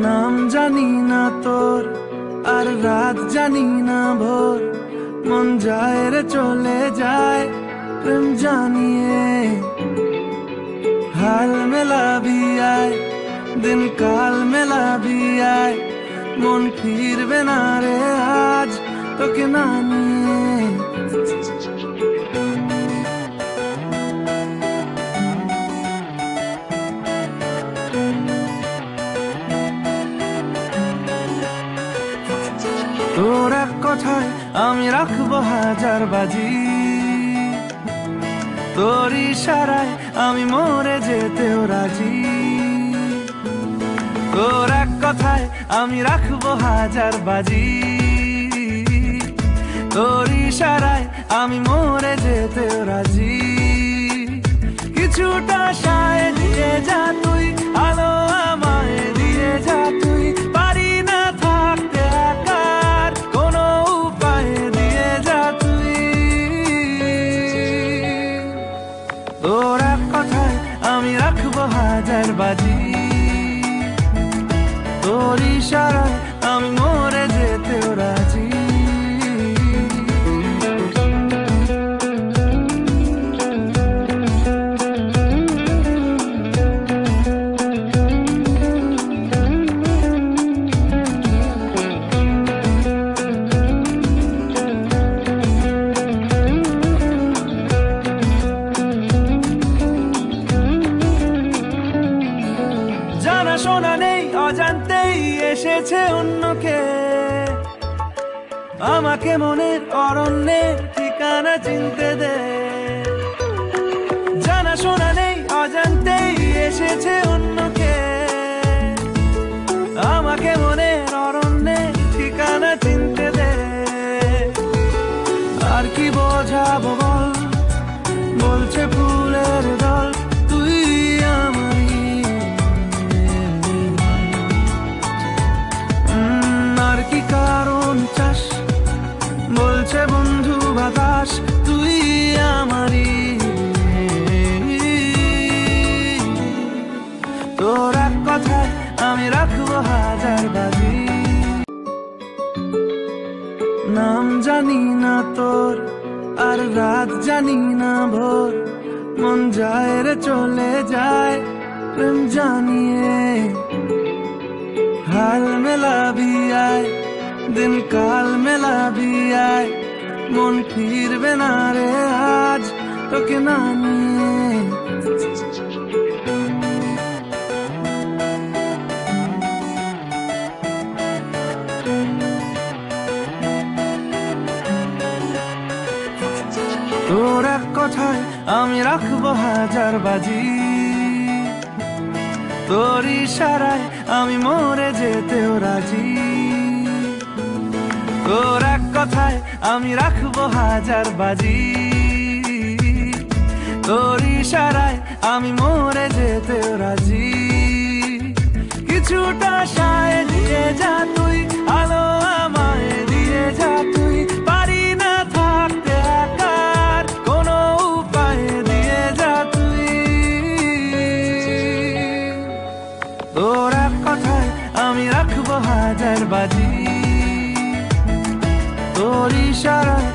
নাম জানি না তোর, আর রাত জানি না ভোর, মন যায় রে চলে যায় প্রেম জানিয়ে। হাল মেলাবি আয়, দিন কাল মেলাবি আয়, মন ফিরবে না রে আজ তোকে না নিয়ে। তোর এক কথায় আমি রাখবো হাজার বাজি, তোর ইশারায় আমি মরে যেতেও রাজি। তোর এক কথায় আমি রাখবো হাজার বাজি, তোর ইশারায় আমি মরে যেতেও রাজি। কিছুটা সায় দিয়ে যা তুই, আলো আমায় দিয়ে যা তুই, পারি না থাকতে একার কোনো উপায় দিয়ে যা তুই। তোর এক কথায় আমি রাখবো হাজার বাজি, তোর ইশারায় আমি মরে যেতেও রাজি। জানা শোনা নেই, অজান্তেই এসেছে অন্যকে, আমাকে মনের অরণ্যের ঠিকানা চিনতে দে। জানা শোনা নেই, অজান্তেই এসেছে অন্যকে, আমাকে মনের অরণ্যের ঠিকানা চিনতে দে। আর কি বোঝাবো বল, বলছে ফুলের দল তুই আমারই। আর কি কারণ চাস, বলছে বন্ধু বাতাস তুই আমারই। তোর এক কথায় আমি রাখবো হাজার বাজি, নাম জানি না তোর, আর রাত জানি না ভোর, মন যায় রে চলে যায় প্রেম জানিয়ে। হাল মেলাবি আয়, দিন কাল মেলাবি আয়, মন ফিরবে না রে আজ তোকে না নিয়ে। তোর এক কথায় আমি রাখবো হাজার বাজি, তোর ইশারায় আমি মরে যেতেও রাজি। তোর এক কথায় আমি রাখবো হাজার বাজি, তোর ইশারায় আমি মরে যেতেও রাজি। কিছুটা সায় দিয়ে যা তুই, আলো আমায় দিয়ে যা তুই, পারি না থাকতে একার কোনো উপায় দিয়ে যা তুই। তোর এক কথায় আমি রাখবো হাজার বাজি, তোর ইশারায়